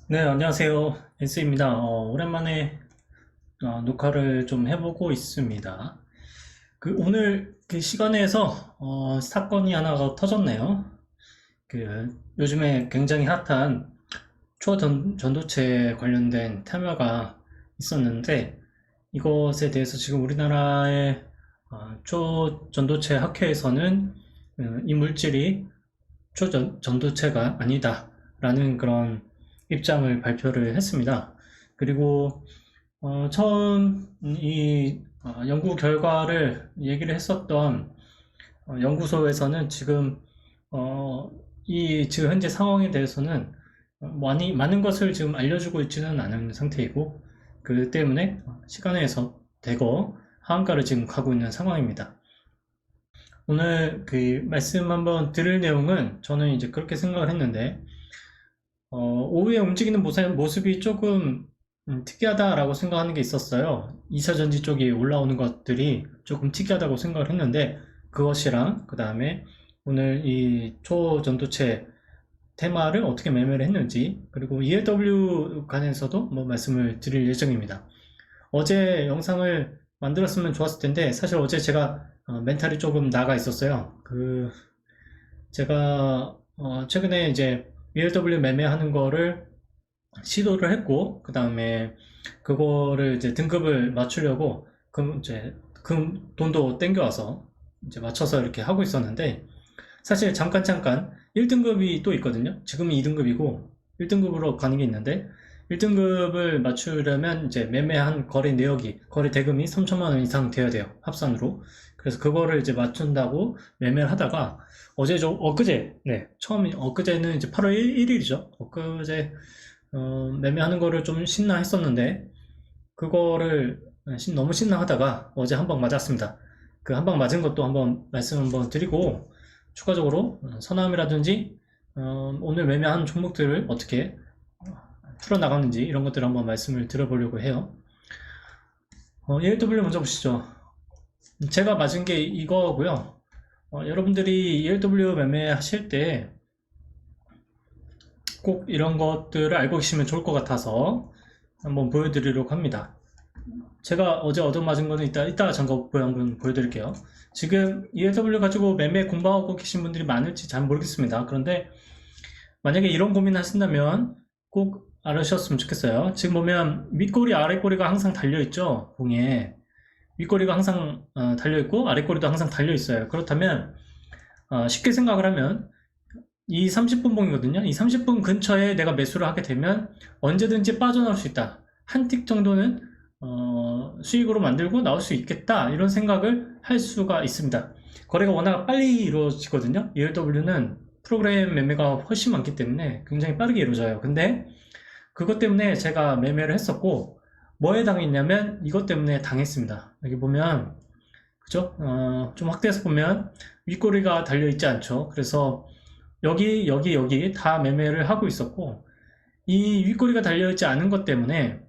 네, 안녕하세요. S입니다. 오랜만에 녹화를 좀 해보고 있습니다. 오늘 그 시간에서 사건이 하나가 터졌네요. 요즘에 굉장히 핫한 초전도체 관련된 테마가 있었는데 이것에 대해서 지금 우리나라의 초전도체 학회에서는 이 물질이 초전도체가 아니다라는 그런 입장을 발표를 했습니다. 그리고 처음 이 연구 결과를 얘기를 했었던 연구소에서는 지금 지금 현재 상황에 대해서는 많은 것을 지금 알려주고 있지는 않은 상태이고 그 때문에 시간에서 대거 하한가를 지금 가고 있는 상황입니다. 오늘 그 말씀 한번 들을 내용은 저는 이제 그렇게 생각을 했는데 오후에 움직이는 모습이 조금 특이하다라고 생각하는 게 있었어요. 2차 전지 쪽이 올라오는 것들이 조금 특이하다고 생각을 했는데 그것이랑 그 다음에 오늘 이 초전도체 테마를 어떻게 매매를 했는지 그리고 ELW 관해서도 뭐 말씀을 드릴 예정입니다. 어제 영상을 만들었으면 좋았을 텐데 사실 어제 제가 멘탈이 조금 나가 있었어요. 제가 최근에 이제 ELW 매매하는 거를 시도를 했고 그 다음에 그거를 이제 등급을 맞추려고 그 돈도 땡겨와서 이제 맞춰서 이렇게 하고 있었는데 사실 잠깐 1등급이 또 있거든요. 지금은 2등급이고 1등급으로 가는 게 있는데 1등급을 맞추려면 이제 매매한 거래 내역이 거래 대금이 3천만 원 이상 돼야 돼요. 합산으로. 그래서 그거를 이제 맞춘다고 매매를 하다가 엊그제 엊그제는 이제 8월 1일이죠. 엊그제 매매하는 거를 좀 신나 했었는데 그거를 너무 신나하다가 어제 한 방 맞았습니다. 그 한 방 맞은 것도 한번 말씀 한번 드리고 추가적으로 선암이라든지 오늘 매매한 종목들을 어떻게 풀어나가는지 이런 것들을 한번 말씀을 드려보려고 해요. ELW 먼저 보시죠. 제가 맞은 게 이거고요. 여러분들이 ELW 매매하실 때 꼭 이런 것들을 알고 계시면 좋을 것 같아서 한번 보여드리려고 합니다. 제가 어제 얻어맞은 거는 이따 잠깐 한번 보여드릴게요. 지금 ELW 가지고 매매 공부하고 계신 분들이 많을지 잘 모르겠습니다. 그런데 만약에 이런 고민 하신다면 꼭 알으셨으면 좋겠어요. 지금 보면 윗꼬리 아랫꼬리가 항상 달려있죠. 봉에 윗꼬리가 항상 달려있고 아랫꼬리도 항상 달려있어요. 그렇다면 쉽게 생각을 하면 이 30분 봉이거든요. 이 30분 근처에 내가 매수를 하게 되면 언제든지 빠져나올 수 있다. 한 틱 정도는 수익으로 만들고 나올 수 있겠다. 이런 생각을 할 수가 있습니다. 거래가 워낙 빨리 이루어지거든요. ELW는 프로그램 매매가 훨씬 많기 때문에 굉장히 빠르게 이루어져요. 근데 그것 때문에 제가 매매를 했었고 뭐에 당했냐면 이것 때문에 당했습니다. 여기 보면 그죠? 좀 확대해서 보면 윗꼬리가 달려있지 않죠. 그래서 여기 다 매매를 하고 있었고 이 윗꼬리가 달려있지 않은 것 때문에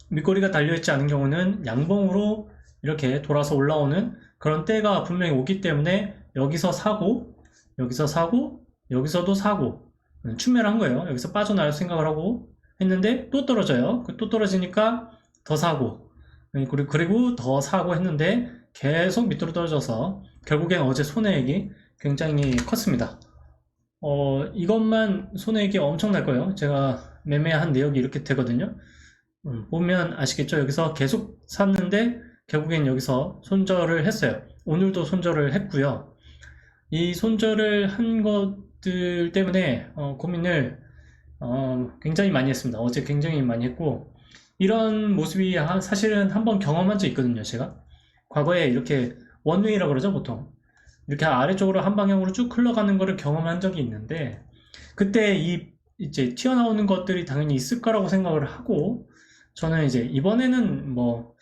윗꼬리가 달려있지 않은 경우는 양봉으로 이렇게 돌아서 올라오는 그런 때가 분명히 오기 때문에 여기서 사고 여기서도 사고 추매를 한 거예요. 여기서 빠져나올 생각을 하고 했는데 또 떨어져요. 또 떨어지니까 더 사고 그리고 더 사고 했는데 계속 밑으로 떨어져서 결국엔 어제 손해액이 굉장히 컸습니다. 이것만 손해액이 엄청날 거예요. 제가 매매한 내역이 이렇게 되거든요. 보면 아시겠죠? 여기서 계속 샀는데 결국엔 여기서 손절을 했어요. 오늘도 손절을 했고요. 이 손절을 한 것들 때문에 고민을 굉장히 많이 했습니다. 어제 굉장히 많이 했고 이런 모습이 사실은 한번 경험한 적 있거든요. 제가 과거에 이렇게 원웨이라고 그러죠 보통 이렇게 아래쪽으로 한 방향으로 쭉 흘러가는 거를 경험한 적이 있는데 그때 이제 튀어나오는 것들이 당연히 있을 거라고 생각을 하고 저는 이제 이번에는 뭐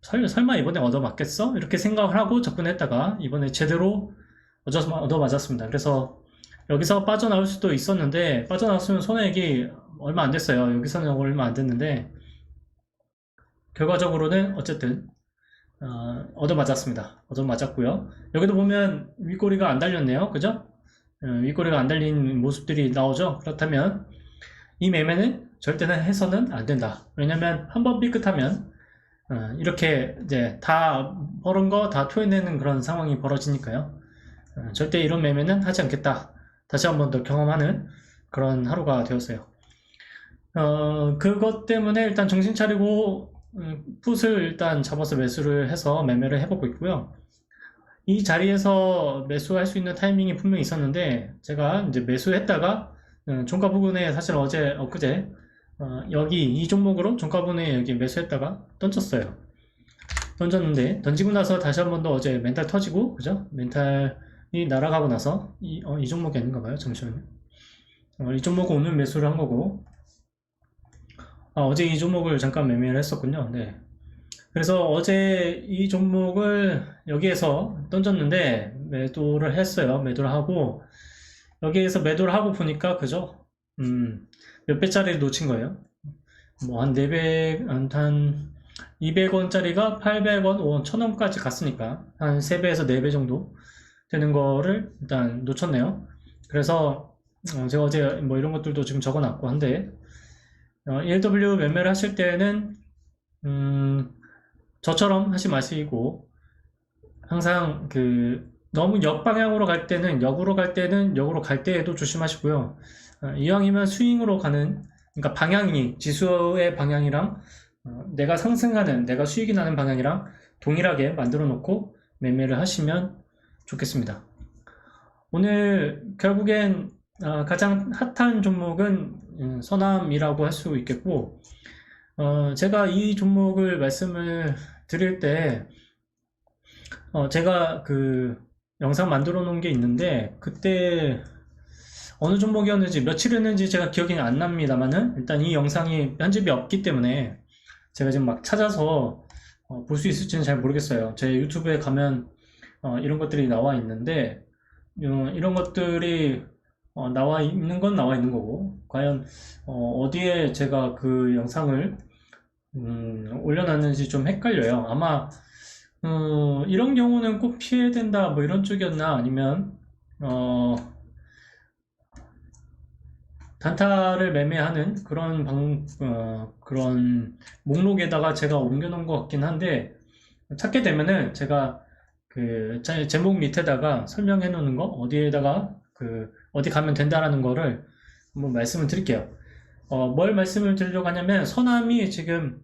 설마 이번에 얻어맞겠어? 이렇게 생각을 하고 접근했다가 이번에 제대로 얻어맞았습니다. 그래서 여기서 빠져나올 수도 있었는데 빠져나왔으면 손해액이 얼마 안 됐어요. 여기서는 얼마 안 됐는데 결과적으로는 어쨌든 얻어맞았습니다. 얻어맞았고요. 여기도 보면 윗꼬리가 안 달렸네요. 그죠? 윗꼬리가 안 달린 모습들이 나오죠. 그렇다면 이 매매는 절대는 해서는 안 된다. 왜냐면 한번 삐끗하면 이렇게 이제 다 벌은 거 다 토해내는 그런 상황이 벌어지니까요. 절대 이런 매매는 하지 않겠다. 다시 한번 더 경험하는 그런 하루가 되었어요. 그것 때문에 일단 정신 차리고 풋을 일단 잡아서 매수를 해서 매매를 해보고 있고요. 이 자리에서 매수할 수 있는 타이밍이 분명히 있었는데 제가 이제 매수했다가 종가 부근에 사실 엊그제 여기 이 종목으로 종가 부근에 여기 매수했다가 던졌는데 던지고 나서 다시 한 번 더 어제 멘탈 터지고 그죠? 멘탈이 날아가고 나서 이 종목이 아닌가 봐요. 잠시만요. 이 종목은 오늘 매수를 한 거고 어제 이 종목을 잠깐 매매를 했었군요. 네. 그래서 어제 이 종목을 여기에서 던졌는데 매도를 했어요. 매도를 하고 여기에서 매도를 하고 보니까 그죠? 몇 배짜리를 놓친 거예요. 뭐 한 400, 한 200원짜리가 800원, 5원, 1000원까지 갔으니까 한 3배에서 4배 정도 되는 거를 일단 놓쳤네요. 그래서 제가 어제 뭐 이런 것들도 지금 적어놨고 한데 ELW 매매를 하실 때는 저처럼 하지 마시고 항상 너무 역방향으로 갈 때는 역으로 갈 때에도 조심하시고요. 이왕이면 스윙으로 가는 그러니까 방향이 지수의 방향이랑 내가 상승하는 내가 수익이 나는 방향이랑 동일하게 만들어 놓고 매매를 하시면 좋겠습니다. 오늘 결국엔 가장 핫한 종목은 서남이라고 할 수 있겠고 제가 이 종목을 말씀을 드릴 때 제가 영상 만들어 놓은 게 있는데 그때 어느 종목이었는지 며칠 했는지 제가 기억이 안 납니다만은 일단 이 영상이 편집이 없기 때문에 제가 지금 막 찾아서 볼 수 있을지는 잘 모르겠어요. 제 유튜브에 가면 이런 것들이 나와 있는데 이런 것들이 나와 있는 건 나와 있는 거고 과연 어디에 제가 그 영상을 올려놨는지 좀 헷갈려요. 아마 이런 경우는 꼭 피해야 된다 뭐 이런 쪽이었나 아니면 단타를 매매하는 그런 목록에다가 제가 옮겨놓은 것 같긴 한데 찾게 되면은 제가 제목 밑에다가 설명해 놓는 거 어디에다가 어디 가면 된다라는 거를 한번 말씀을 드릴게요. 뭘 말씀을 드리려고 하냐면 서남이 지금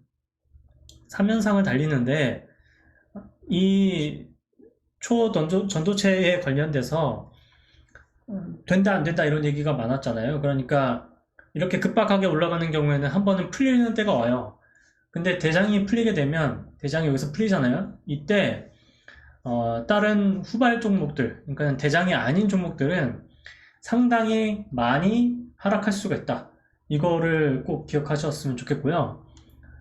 3연상을 달리는데 이 초전도체에 관련돼서 된다 안 된다 이런 얘기가 많았잖아요. 그러니까 이렇게 급박하게 올라가는 경우에는 한 번은 풀리는 때가 와요. 근데 대장이 풀리게 되면 대장이 여기서 풀리잖아요. 이때 다른 후발 종목들 그러니까 대장이 아닌 종목들은 상당히 많이 하락할 수가 있다. 이거를 꼭 기억하셨으면 좋겠고요.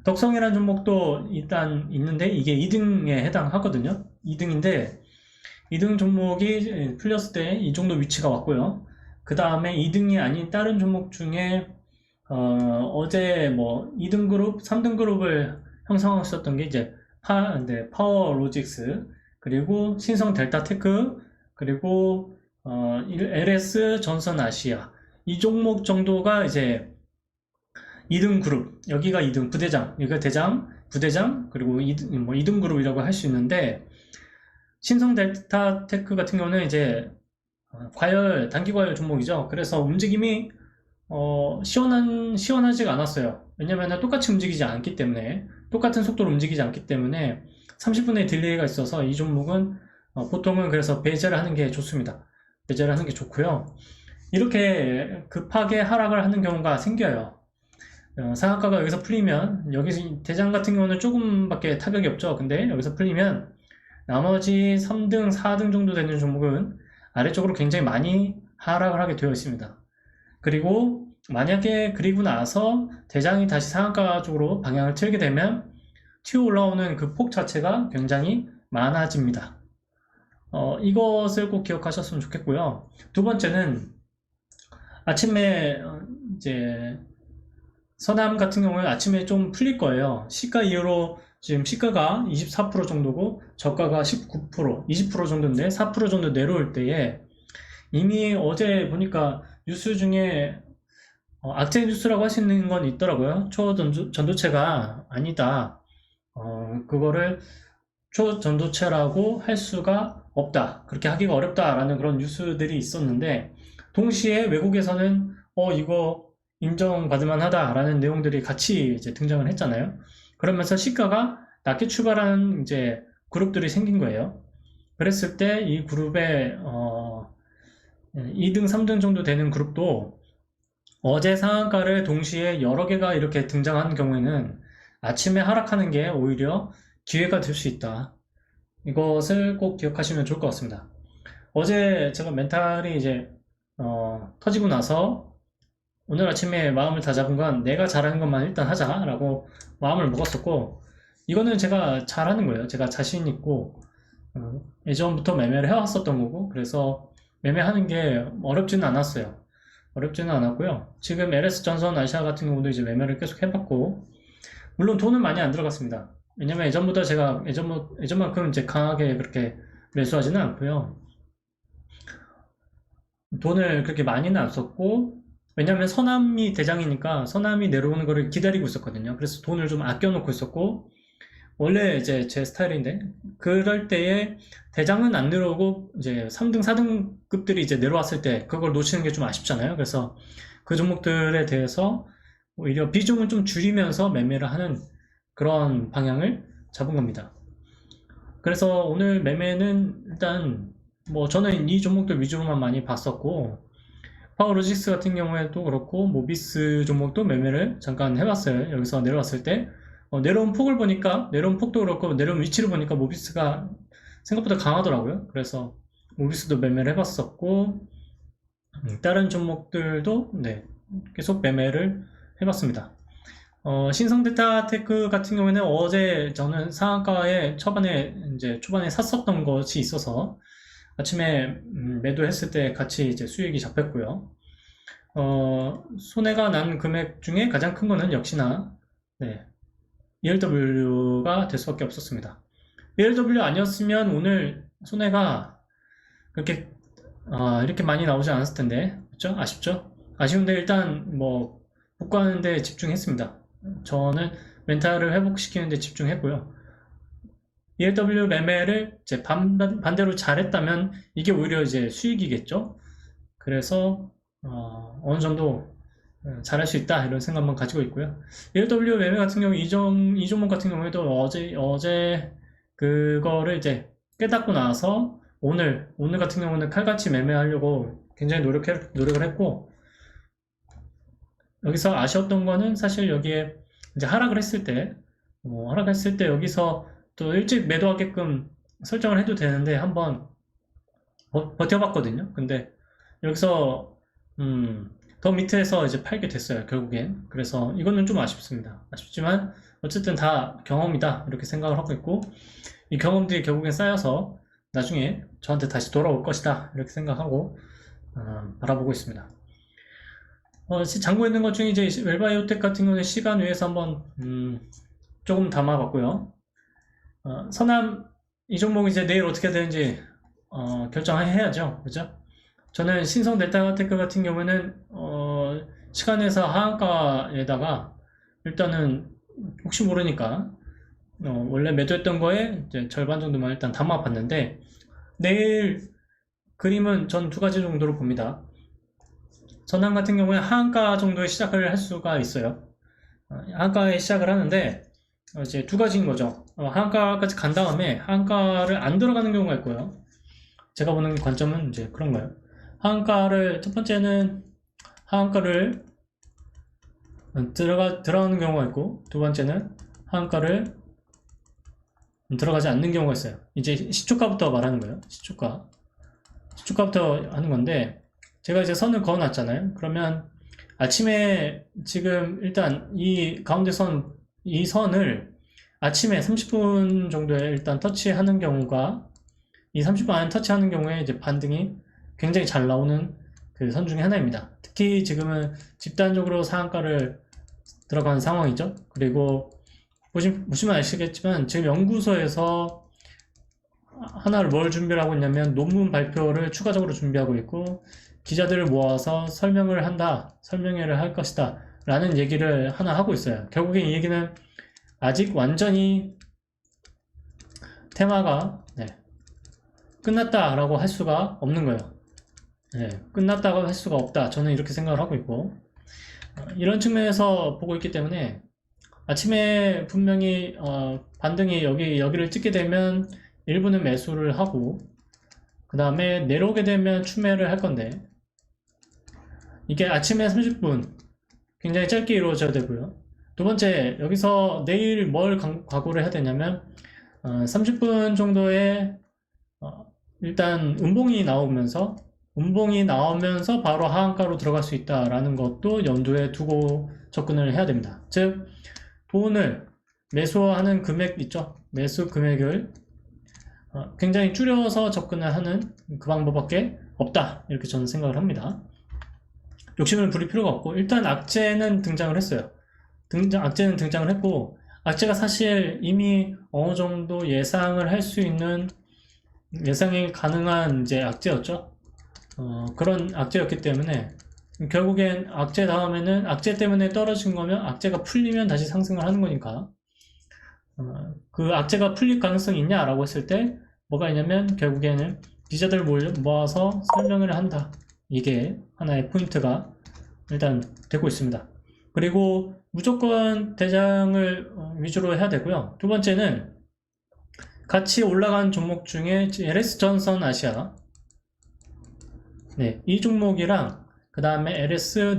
덕성이라는 종목도 일단 있는데 이게 2등에 해당하거든요. 2등인데 2등 종목이 풀렸을 때 이 정도 위치가 왔고요. 그 다음에 2등이 아닌 다른 종목 중에 어제 뭐 2등 그룹, 3등 그룹을 형성하셨던 게 이제 파워 로직스 그리고 신성 델타 테크 그리고 LS 전선 아시아 이 종목 정도가 이제 2등 그룹 여기가 2등 부대장 여기가 대장 부대장 그리고 2등 그룹이라고 할 수 있는데 신성 델타 테크 같은 경우는 이제 단기 과열 종목이죠. 그래서 움직임이 시원하지가 않았어요. 왜냐면 똑같이 움직이지 않기 때문에 똑같은 속도로 움직이지 않기 때문에 30분의 딜레이가 있어서 이 종목은 보통은 그래서 배제를 하는 게 좋습니다. 배제를 하는 게 좋고요. 이렇게 급하게 하락을 하는 경우가 생겨요. 상한가가 여기서 풀리면 여기서 대장 같은 경우는 조금밖에 타격이 없죠. 근데 여기서 풀리면 나머지 3등, 4등 정도 되는 종목은 아래쪽으로 굉장히 많이 하락을 하게 되어 있습니다. 그리고 만약에 그리고 나서 대장이 다시 상한가 쪽으로 방향을 틀게 되면 튀어 올라오는 그 폭 자체가 굉장히 많아집니다. 이것을 꼭 기억하셨으면 좋겠고요. 두 번째는 아침에 이제 서남 같은 경우는 아침에 좀 풀릴 거예요. 시가 이후로 지금 시가가 24% 정도고 저가가 19%, 20% 정도인데 4% 정도 내려올 때에 이미 어제 보니까 뉴스 중에 악재의 뉴스라고 할 수 있는 건 있더라고요. 초전도체가 아니다. 그거를 초전도체라고 할 수가 없다. 그렇게 하기가 어렵다라는 그런 뉴스들이 있었는데, 동시에 외국에서는 이거 인정받을 만하다라는 내용들이 같이 이제 등장을 했잖아요. 그러면서 시가가 낮게 출발하는 이제 그룹들이 생긴 거예요. 그랬을 때 이 그룹의 2등, 3등 정도 되는 그룹도 어제 상한가를 동시에 여러 개가 이렇게 등장하는 경우에는 아침에 하락하는 게 오히려 기회가 될 수 있다. 이것을 꼭 기억하시면 좋을 것 같습니다. 어제 제가 멘탈이 이제 터지고 나서 오늘 아침에 마음을 다잡은 건 내가 잘하는 것만 일단 하자라고 마음을 먹었었고, 이거는 제가 잘하는 거예요. 제가 자신 있고 예전부터 매매를 해왔었던 거고, 그래서 매매하는 게 어렵지는 않았어요. 어렵지는 않았고요. 지금 LS전선 아시아 같은 경우도 이제 매매를 계속 해봤고, 물론 돈은 많이 안 들어갔습니다. 왜냐면 예전보다 제가 예전만큼 이제 강하게 그렇게 매수하지는 않고요. 돈을 그렇게 많이는 안 썼고, 왜냐면 서남이 대장이니까 서남이 내려오는 거를 기다리고 있었거든요. 그래서 돈을 좀 아껴놓고 있었고, 원래 이제 제 스타일인데, 그럴 때에 대장은 안 내려오고 이제 3등, 4등급들이 이제 내려왔을 때 그걸 놓치는 게 좀 아쉽잖아요. 그래서 그 종목들에 대해서 오히려 비중을 좀 줄이면서 매매를 하는 그런 방향을 잡은 겁니다. 그래서 오늘 매매는 일단 뭐 저는 이 종목들 위주로만 많이 봤었고, 파워로직스 같은 경우에도 그렇고 모비스 종목도 매매를 잠깐 해봤어요. 여기서 내려왔을 때 내려온 폭을 보니까, 내려온 폭도 그렇고 내려온 위치를 보니까 모비스가 생각보다 강하더라고요. 그래서 모비스도 매매를 해봤었고, 다른 종목들도 네, 계속 매매를 해봤습니다. 신성데이터테크 같은 경우에는 어제 저는 상한가에 초반에 샀었던 것이 있어서 아침에 매도했을 때 같이 이제 수익이 잡혔고요. 손해가 난 금액 중에 가장 큰 거는 역시나 네, ELW가 될 수밖에 없었습니다. ELW 아니었으면 오늘 손해가 그렇게 이렇게 많이 나오지 않았을 텐데, 그렇죠? 아쉽죠? 아쉬운데 일단 뭐 복구하는 데 집중했습니다. 저는 멘탈을 회복시키는 데 집중했고요. ELW 매매를 이제 반대로 잘했다면 이게 오히려 이제 수익이겠죠? 그래서 어느 정도 잘할 수 있다 이런 생각만 가지고 있고요. ELW 매매 같은 경우 이 종목 같은 경우에도 어제 그거를 이제 깨닫고 나서 오늘 같은 경우는 칼같이 매매하려고 굉장히 노력을 했고, 여기서 아쉬웠던 거는 사실 여기에 이제 하락을 했을 때 여기서 또 일찍 매도하게끔 설정을 해도 되는데 한번 버텨봤거든요. 근데 여기서 더 밑에서 이제 팔게 됐어요, 결국엔. 그래서 이거는 좀 아쉽습니다. 아쉽지만 어쨌든 다 경험이다 이렇게 생각을 하고 있고, 이 경험들이 결국엔 쌓여서 나중에 저한테 다시 돌아올 것이다 이렇게 생각하고 바라보고 있습니다. 장고 있는 것 중에 이제 웰바이오텍 같은 경우는 시간 위에서 한번 조금 담아봤고요. 서남 이 종목 이제 내일 어떻게 되는지 결정해야죠, 그죠? 저는 신성데이터테크 같은 경우에는 시간에서 하한가에다가 일단은 혹시 모르니까 원래 매도했던 거에 이제 절반 정도만 일단 담아봤는데, 내일 그림은 전 두 가지 정도로 봅니다. 전남 같은 경우에 하한가 정도에 시작을 할 수가 있어요. 하한가에 시작을 하는데 이제 두 가지인 거죠. 하한가까지 간 다음에 하한가를 안 들어가는 경우가 있고요. 제가 보는 관점은 이제 그런 거예요. 첫 번째는 하한가를 들어가는 경우가 있고, 두 번째는 하한가를 들어가지 않는 경우가 있어요. 이제 시초가부터 말하는 거예요. 시초가부터 하는 건데, 제가 이제 선을 그어놨잖아요. 그러면 아침에 지금 일단 이 가운데 이 선을 아침에 30분 정도에 일단 터치하는 경우가, 이 30분 안에 터치하는 경우에 이제 반등이 굉장히 잘 나오는 그 선 중에 하나입니다. 특히 지금은 집단적으로 상한가를 들어가는 상황이죠. 그리고 보시면 아시겠지만 지금 연구소에서 하나를 뭘 준비를 하고 있냐면 논문 발표를 추가적으로 준비하고 있고, 기자들을 모아서 설명회를 할 것이다 라는 얘기를 하나 하고 있어요. 결국엔 이 얘기는 아직 완전히 테마가 끝났다라고 할 수가 없는 거예요. 끝났다고 할 수가 없다. 저는 이렇게 생각을 하고 있고, 이런 측면에서 보고 있기 때문에 아침에 분명히 반등이 여기를 찍게 되면 일부는 매수를 하고, 그 다음에 내려오게 되면 추매를 할 건데, 이게 아침에 30분 굉장히 짧게 이루어져야 되고요. 두 번째, 여기서 내일 뭘 각오를 해야 되냐면 30분 정도의 일단 음봉이 나오면서 바로 하한가로 들어갈 수 있다라는 것도 염두에 두고 접근을 해야 됩니다. 즉, 돈을 매수하는 금액 있죠? 매수 금액을 굉장히 줄여서 접근을 하는 그 방법밖에 없다. 이렇게 저는 생각을 합니다. 욕심을 부릴 필요가 없고, 일단 악재는 등장을 했어요. 악재는 등장을 했고, 악재가 사실 이미 어느 정도 예상을 할 수 있는, 예상이 가능한 이제 악재였죠. 그런 악재였기 때문에 결국엔 악재 다음에는 악재 때문에 떨어진 거면 악재가 풀리면 다시 상승을 하는 거니까, 그 악재가 풀릴 가능성이 있냐라고 했을 때 뭐가 있냐면 결국에는 기자들 모아서 설명을 한다. 이게 하나의 포인트가 일단 되고 있습니다. 그리고 무조건 대장을 위주로 해야 되고요. 두 번째는 같이 올라간 종목 중에 LS 전선 아시아, 이 종목이랑 그 다음에 LS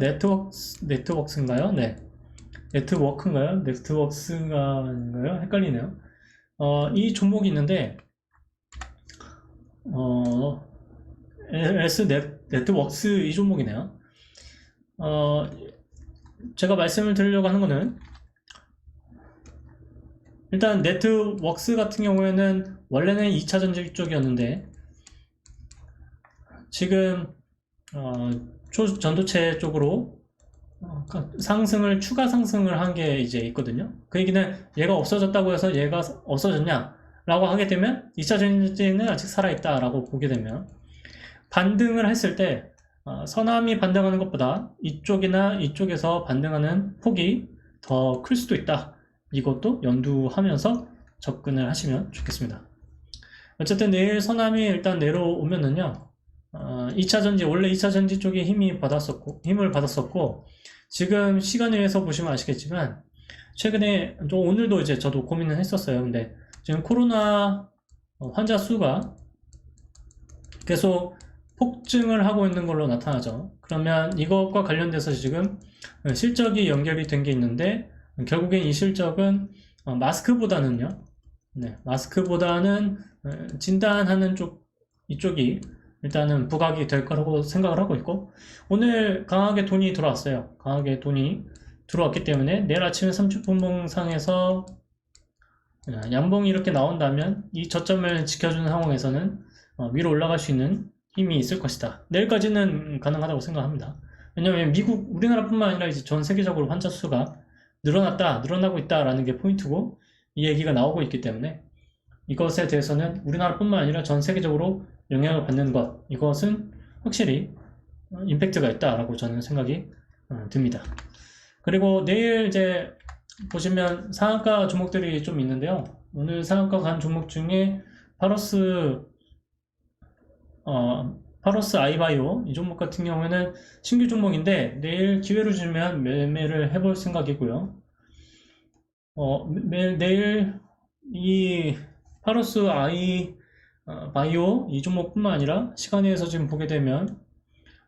네트워크인가요? 네트워크인가요? 헷갈리네요. 이 종목이 있는데 LS 네트워크스 이 종목이네요. 제가 말씀을 드리려고 하는 거는, 일단 네트워크스 같은 경우에는 원래는 2차전지 쪽이었는데 지금 초전도체 쪽으로 추가 상승을 한 게 이제 있거든요. 그 얘기는 얘가 없어졌다고 해서 얘가 없어졌냐 라고 하게 되면 2차전지는 아직 살아있다 라고 보게 되면, 반등을 했을 때 서남이 반등하는 것보다 이쪽이나 이쪽에서 반등하는 폭이 더 클 수도 있다. 이것도 염두하면서 접근을 하시면 좋겠습니다. 어쨌든 내일 서남이 일단 내려오면은요, 2차전지, 원래 2차전지 쪽에 힘을 받았었고, 지금 시간에 의해서 보시면 아시겠지만, 최근에, 오늘도 이제 저도 고민을 했었어요. 근데 지금 코로나 환자 수가 계속 폭증을 하고 있는 걸로 나타나죠. 그러면 이것과 관련돼서 지금 실적이 연결이 된 게 있는데, 결국엔 이 실적은 마스크보다는 진단하는 이쪽이 일단은 부각이 될 거라고 생각을 하고 있고, 오늘 강하게 돈이 들어왔어요. 강하게 돈이 들어왔기 때문에 내일 아침에 30분봉상에서 양봉이 이렇게 나온다면 이 저점을 지켜주는 상황에서는 위로 올라갈 수 있는 힘이 있을 것이다. 내일까지는 가능하다고 생각합니다. 왜냐하면 우리나라뿐만 아니라 이제 전 세계적으로 환자 수가 늘어나고 있다라는 게 포인트고, 이 얘기가 나오고 있기 때문에 이것에 대해서는 우리나라뿐만 아니라 전 세계적으로 영향을 받는 것, 이것은 확실히 임팩트가 있다라고 저는 생각이 듭니다. 그리고 내일 이제 보시면 상한가 종목들이 좀 있는데요. 오늘 상한가 간 종목 중에 파러스 아이바이오, 이 종목 같은 경우에는 신규 종목인데 내일 기회를 주면 매매를 해볼 생각이고요. 내일 이 파러스 바이오 이 종목뿐만 아니라 시간에 의해서 지금 보게 되면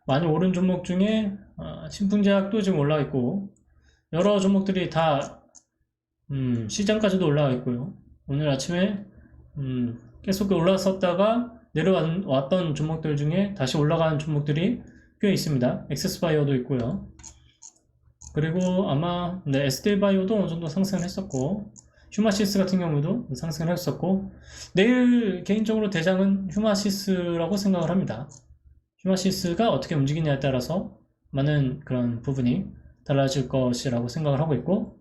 많이 오른 종목 중에 신풍제약도 지금 올라가 있고, 여러 종목들이 다 시장까지도 올라가 있고요. 오늘 아침에 계속 올라섰다가 내려왔던 종목들 중에 다시 올라가는 종목들이 꽤 있습니다. 엑세스바이오도 있고요. 그리고 아마 SD바이오도 어느 정도 상승을 했었고, 휴마시스 같은 경우도 상승을 했었고, 내일 개인적으로 대장은 휴마시스라고 생각을 합니다. 휴마시스가 어떻게 움직이냐에 따라서 많은 그런 부분이 달라질 것이라고 생각을 하고 있고,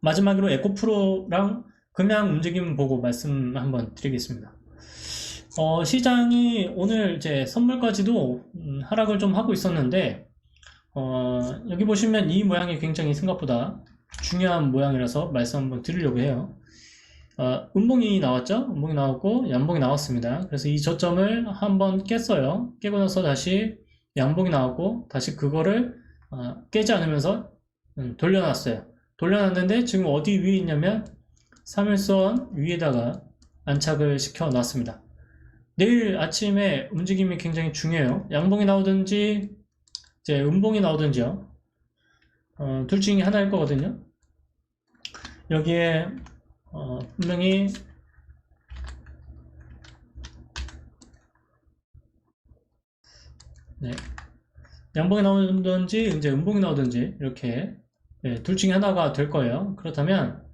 마지막으로 에코프로랑 금양 움직임 보고 말씀 한번 드리겠습니다. 시장이 오늘 이제 선물까지도 하락을 좀 하고 있었는데, 여기 보시면 이 모양이 굉장히 생각보다 중요한 모양이라서 말씀 한번 드리려고 해요. 음봉이 나왔죠? 음봉이 나왔고 양봉이 나왔습니다. 그래서 이 저점을 한번 깼어요. 깨고 나서 다시 양봉이 나왔고 다시 그거를 깨지 않으면서 돌려놨어요. 돌려놨는데 지금 어디 위에 있냐면 3일선 위에다가 안착을 시켜 놨습니다. 내일 아침에 움직임이 굉장히 중요해요. 양봉이 나오든지 이제 음봉이 나오든지요. 둘 중에 하나일 거거든요. 여기에 분명히 네, 양봉이 나오든지 이제 음봉이 나오든지 이렇게 둘 중에 하나가 될 거예요. 그렇다면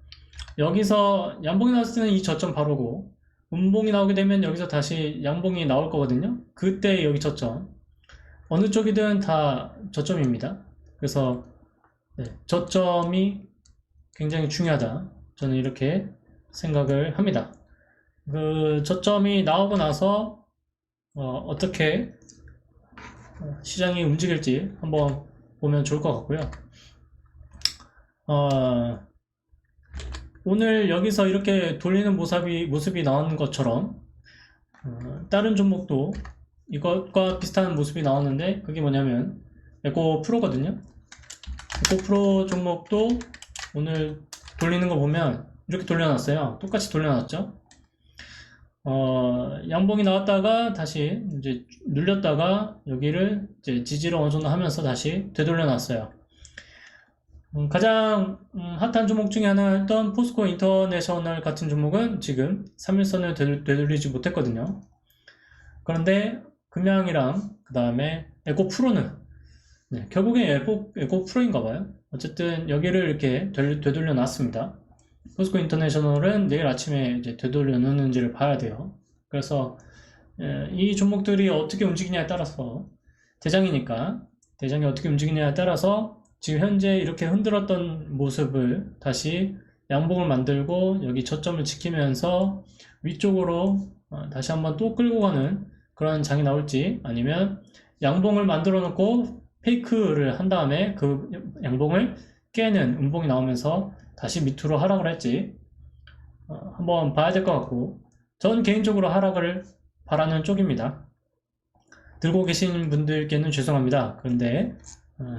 여기서 양봉이 나왔을 때는 이 저점 바로고 음봉이 나오게 되면 여기서 다시 양봉이 나올 거거든요. 그때 여기 저점 어느 쪽이든 다 저점입니다. 그래서 저점이 굉장히 중요하다. 저는 이렇게 생각을 합니다. 그 저점이 나오고 나서 어떻게 시장이 움직일지 한번 보면 좋을 것 같고요. 오늘 여기서 이렇게 돌리는 모습이 나오는 것처럼 다른 종목도 이것과 비슷한 모습이 나오는데 그게 뭐냐면 에코프로거든요. 에코프로 종목도 오늘 돌리는 거 보면 이렇게 돌려놨어요. 똑같이 돌려놨죠. 양봉이 나왔다가 다시 이제 눌렸다가 여기를 이제 지지를 어느 정도 하면서 다시 되돌려놨어요. 가장 핫한 종목 중에 하나였던 포스코 인터내셔널 같은 종목은 지금 3일선을 되돌리지 못했거든요. 그런데 금양이랑 그 다음에 에코프로는 결국엔 에코프로인가봐요. 어쨌든 여기를 이렇게 되돌려 놨습니다. 포스코 인터내셔널은 내일 아침에 이제 되돌려 놓는지를 봐야 돼요. 그래서 이 종목들이 어떻게 움직이냐에 따라서 대장이 어떻게 움직이냐에 따라서 지금 현재 이렇게 흔들었던 모습을 다시 양봉을 만들고 여기 저점을 지키면서 위쪽으로 다시 한번 또 끌고 가는 그런 장이 나올지 아니면 양봉을 만들어 놓고 페이크를 한 다음에 그 양봉을 깨는 음봉이 나오면서 다시 밑으로 하락을 할지 한번 봐야 될 것 같고 전 개인적으로 하락을 바라는 쪽입니다. 들고 계신 분들께는 죄송합니다. 그런데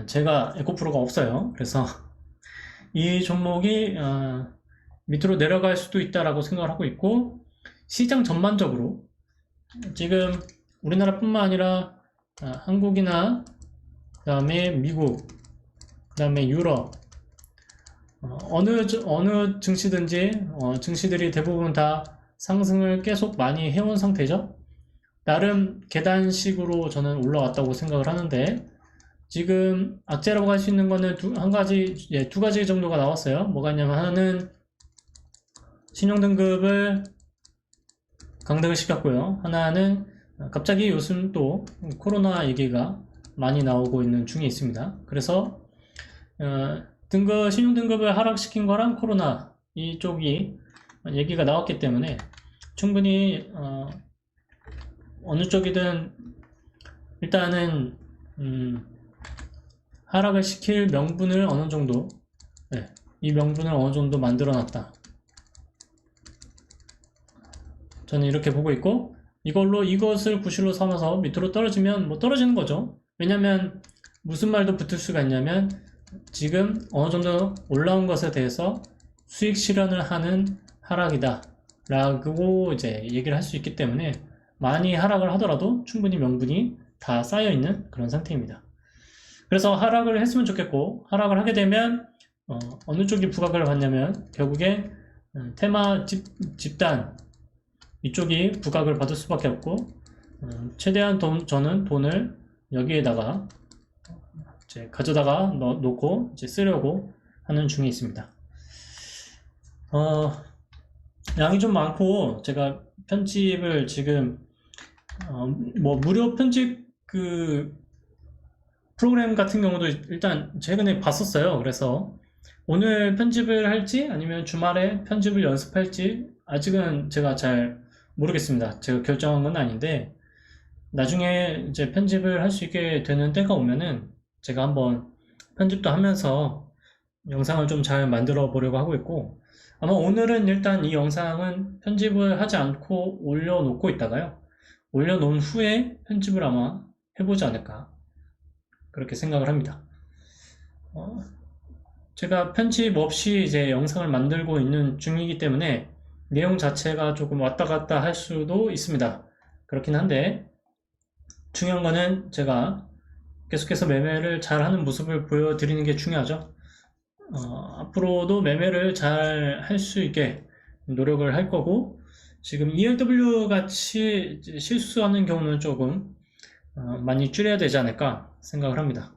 제가 에코프로가 없어요. 그래서 이 종목이 밑으로 내려갈 수도 있다라고 생각을 하고 있고 시장 전반적으로 지금 우리나라뿐만 아니라 한국이나 그 다음에 미국 그 다음에 유럽 어느 증시든지 증시들이 대부분 다 상승을 계속 많이 해온 상태죠. 나름 계단식으로 저는 올라왔다고 생각을 하는데 지금 악재라고 할 수 있는 거는 두 가지 정도가 나왔어요. 뭐가 있냐면 하나는 신용등급을 강등을 시켰고요. 하나는 갑자기 요즘 또 코로나 얘기가 많이 나오고 있는 중에 있습니다. 그래서 신용등급을 하락시킨 거랑 코로나 이쪽이 얘기가 나왔기 때문에 충분히 어느 쪽이든 일단은 하락을 시킬 명분을 어느 정도 이 명분을 어느 정도 만들어 놨다. 저는 이렇게 보고 있고 이것을 구실로 삼아서 밑으로 떨어지면 뭐 떨어지는 거죠. 왜냐면 무슨 말도 붙을 수가 있냐면 지금 어느 정도 올라온 것에 대해서 수익 실현을 하는 하락이다 라고 이제 얘기를 할 수 있기 때문에 많이 하락을 하더라도 충분히 명분이 다 쌓여 있는 그런 상태입니다. 그래서 하락을 했으면 좋겠고 하락을 하게 되면 어느 쪽이 부각을 받냐면 결국에 테마 집단 이쪽이 부각을 받을 수밖에 없고 최대한 저는 돈을 여기에다가 이제 가져다가 놓고 이제 쓰려고 하는 중에 있습니다. 양이 좀 많고 제가 편집을 지금 뭐 무료 편집 그 프로그램 같은 경우도 일단 최근에 봤었어요. 그래서 오늘 편집을 할지 아니면 주말에 편집을 연습할지 아직은 제가 잘 모르겠습니다. 제가 결정한 건 아닌데 나중에 이제 편집을 할 수 있게 되는 때가 오면은 제가 한번 편집도 하면서 영상을 좀 잘 만들어 보려고 하고 있고, 아마 오늘은 일단 이 영상은 편집을 하지 않고 올려놓고 있다가요, 올려놓은 후에 편집을 아마 해보지 않을까 그렇게 생각을 합니다. 어, 제가 편집 없이 이제 영상을 만들고 있는 중이기 때문에 내용 자체가 조금 왔다 갔다 할 수도 있습니다. 그렇긴 한데 중요한 거는 제가 계속해서 매매를 잘하는 모습을 보여드리는 게 중요하죠. 앞으로도 매매를 잘 할 수 있게 노력을 할 거고, 지금 ELW 같이 실수하는 경우는 조금 많이 줄여야 되지 않을까 생각을 합니다.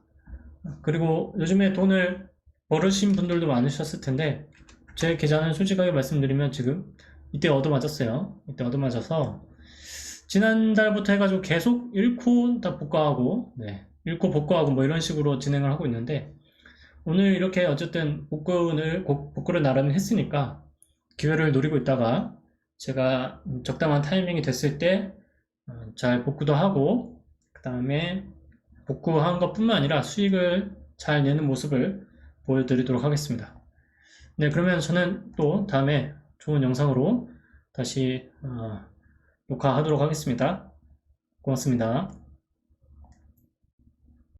그리고 요즘에 돈을 벌으신 분들도 많으셨을 텐데, 제 계좌는 솔직하게 말씀드리면 지금 이때 얻어맞았어요. 이때 얻어맞아서 지난달부터 해가지고 계속 잃고 다 복구하고, 네, 잃고 복구하고 뭐 이런 식으로 진행을 하고 있는데, 오늘 이렇게 어쨌든 복구를 나름 했으니까 기회를 노리고 있다가 제가 적당한 타이밍이 됐을 때 잘 복구도 하고, 그 다음에 복구한 것뿐만 아니라 수익을 잘 내는 모습을 보여드리도록 하겠습니다. 네, 그러면 저는 또 다음에 좋은 영상으로 다시 녹화하도록 하겠습니다. 고맙습니다.